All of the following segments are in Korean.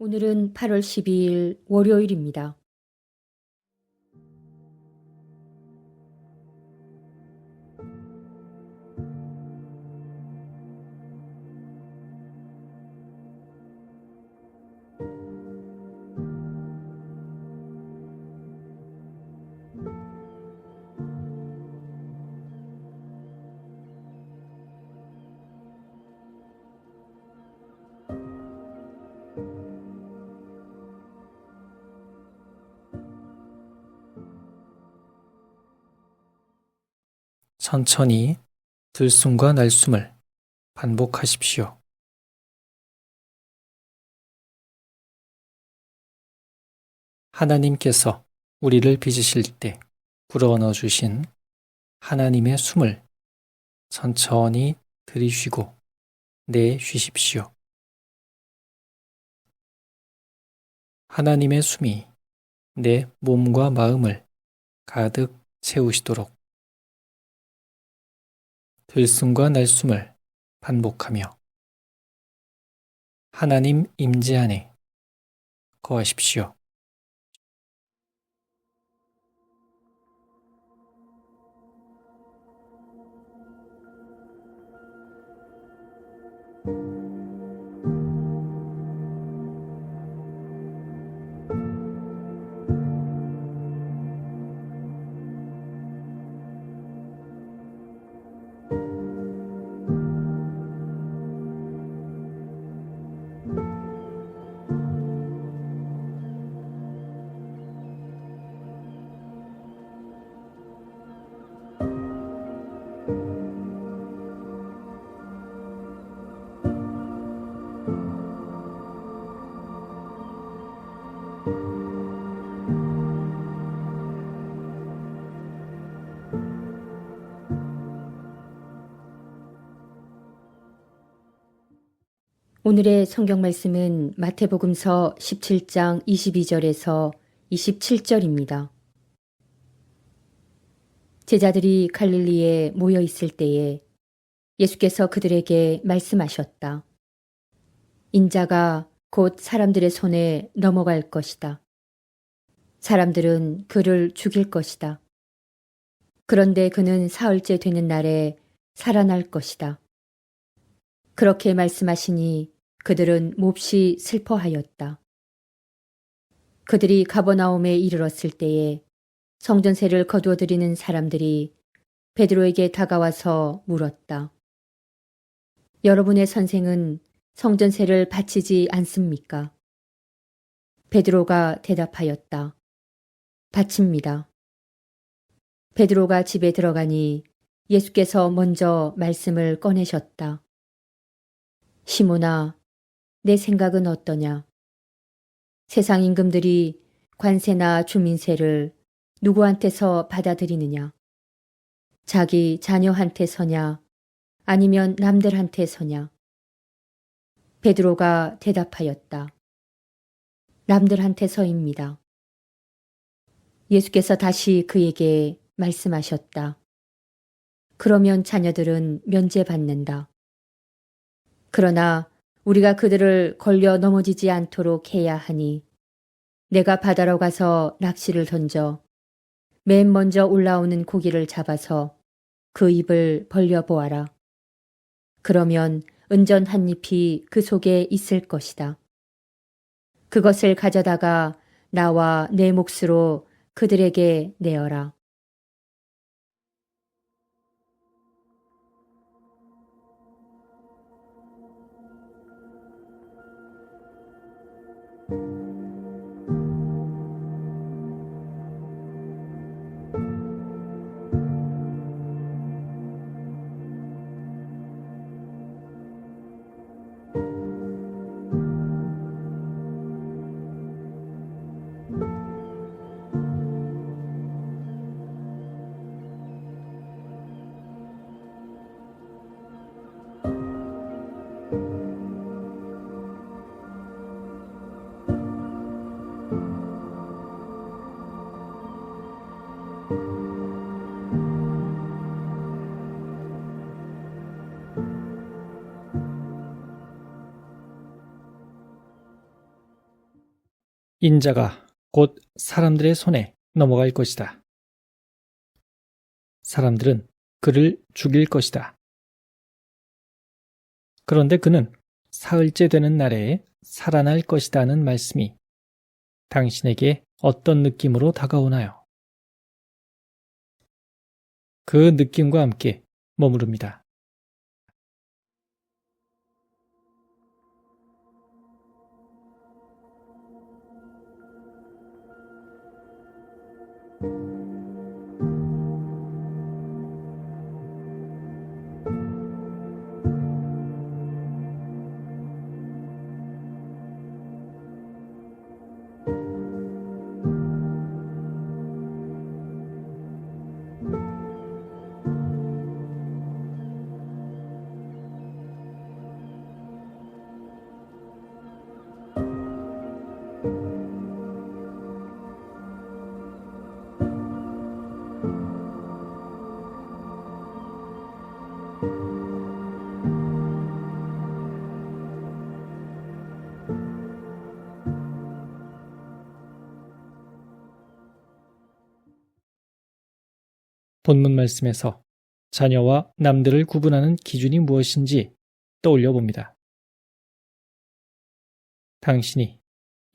오늘은 8월 12일 월요일입니다. 천천히 들숨과 날숨을 반복하십시오. 하나님께서 우리를 빚으실 때 불어넣어 주신 하나님의 숨을 천천히 들이쉬고 내쉬십시오. 하나님의 숨이 내 몸과 마음을 가득 채우시도록 들숨과 날숨을 반복하며 하나님 임재 안에 거하십시오. 오늘의 성경 말씀은 마태복음서 17장 22절에서 27절입니다. 제자들이 갈릴리에 모여 있을 때에 예수께서 그들에게 말씀하셨다. 인자가 곧 사람들의 손에 넘어갈 것이다. 사람들은 그를 죽일 것이다. 그런데 그는 사흘째 되는 날에 살아날 것이다. 그렇게 말씀하시니 그들은 몹시 슬퍼하였다. 그들이 가버나움에 이르렀을 때에 성전세를 거두어들이는 사람들이 베드로에게 다가와서 물었다. 여러분의 선생은 성전세를 바치지 않습니까? 베드로가 대답하였다. 바칩니다. 베드로가 집에 들어가니 예수께서 먼저 말씀을 꺼내셨다. 시몬아, 내 생각은 어떠냐? 세상 임금들이 관세나 주민세를 누구한테서 받아들이느냐? 자기 자녀한테서냐? 아니면 남들한테서냐? 베드로가 대답하였다. 남들한테서입니다. 예수께서 다시 그에게 말씀하셨다. 그러면 자녀들은 면제받는다. 그러나 우리가 그들을 걸려 넘어지지 않도록 해야 하니 내가 바다로 가서 낚시를 던져 맨 먼저 올라오는 고기를 잡아서 그 입을 벌려보아라. 그러면 은전 한 잎이 그 속에 있을 것이다. 그것을 가져다가 나와 내 몫으로 그들에게 내어라. 인자가 곧 사람들의 손에 넘어갈 것이다. 사람들은 그를 죽일 것이다. 그런데 그는 사흘째 되는 날에 살아날 것이다는 말씀이 당신에게 어떤 느낌으로 다가오나요? 그 느낌과 함께 머무릅니다. 본문 말씀에서 자녀와 남들을 구분하는 기준이 무엇인지 떠올려 봅니다. 당신이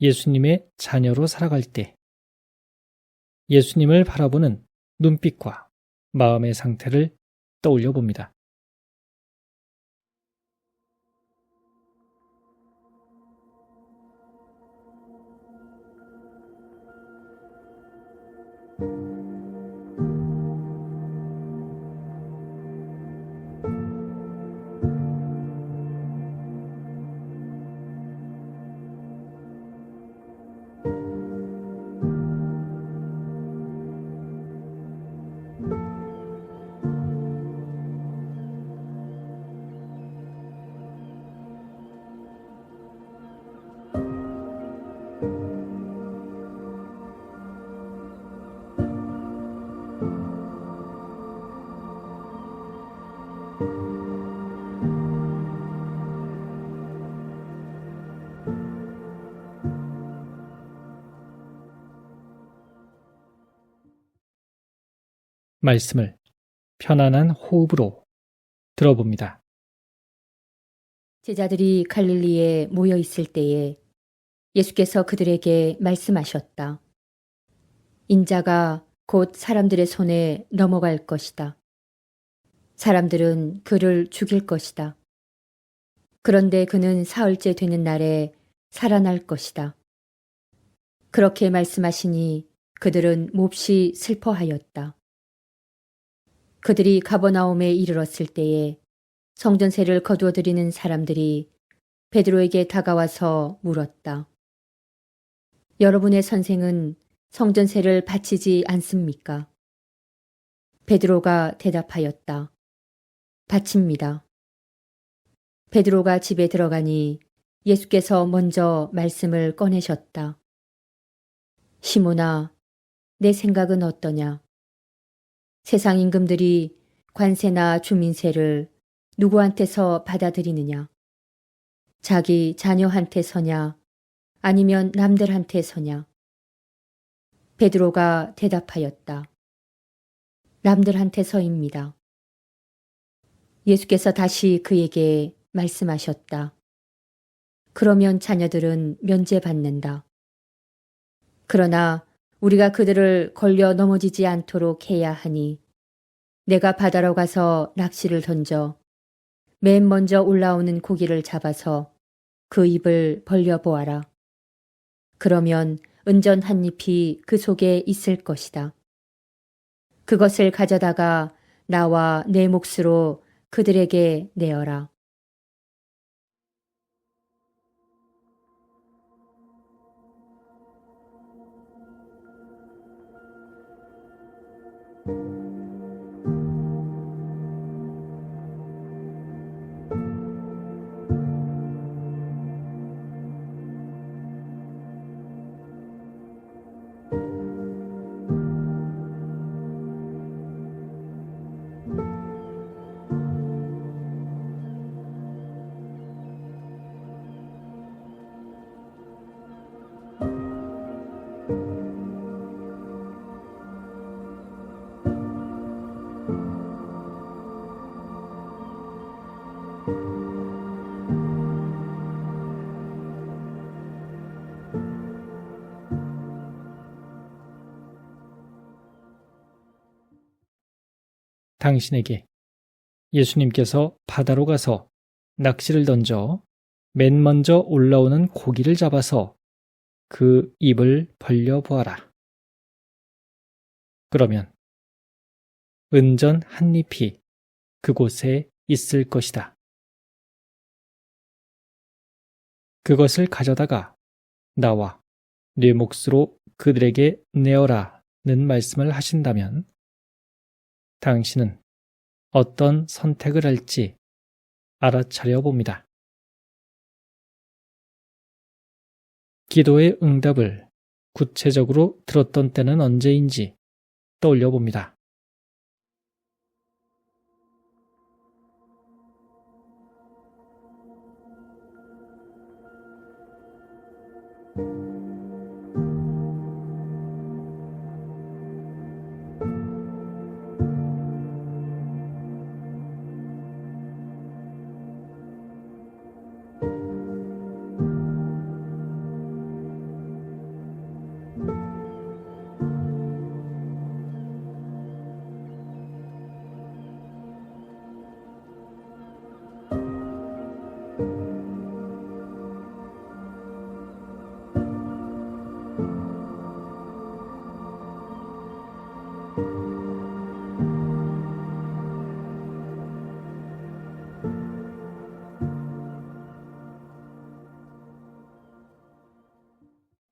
예수님의 자녀로 살아갈 때 예수님을 바라보는 눈빛과 마음의 상태를 떠올려 봅니다. 말씀을 편안한 호흡으로 들어봅니다. 제자들이 갈릴리에 모여 있을 때에 예수께서 그들에게 말씀하셨다. 인자가 곧 사람들의 손에 넘어갈 것이다. 사람들은 그를 죽일 것이다. 그런데 그는 사흘째 되는 날에 살아날 것이다. 그렇게 말씀하시니 그들은 몹시 슬퍼하였다. 그들이 가버나움에 이르렀을 때에 성전세를 거두어들이는 사람들이 베드로에게 다가와서 물었다. 여러분의 선생은 성전세를 바치지 않습니까? 베드로가 대답하였다. 바칩니다. 베드로가 집에 들어가니 예수께서 먼저 말씀을 꺼내셨다. 시몬아, 내 생각은 어떠냐? 세상 임금들이 관세나 주민세를 누구한테서 받아들이느냐? 자기 자녀한테서냐? 아니면 남들한테서냐? 베드로가 대답하였다. 남들한테서입니다. 예수께서 다시 그에게 말씀하셨다. 그러면 자녀들은 면제받는다. 그러나 우리가 그들을 걸려 넘어지지 않도록 해야 하니 내가 바다로 가서 낚시를 던져 맨 먼저 올라오는 고기를 잡아서 그 입을 벌려보아라. 그러면 은전 한 잎이 그 속에 있을 것이다. 그것을 가져다가 나와 내 몫으로 그들에게 내어라. 당신에게 예수님께서 바다로 가서 낚시를 던져 맨 먼저 올라오는 고기를 잡아서 그 입을 벌려 보아라. 그러면 은전 한 잎이 그곳에 있을 것이다. 그것을 가져다가 나와 네 몫으로 그들에게 내어라는 말씀을 하신다면 당신은 어떤 선택을 할지 알아차려 봅니다. 기도의 응답을 구체적으로 들었던 때는 언제인지 떠올려 봅니다.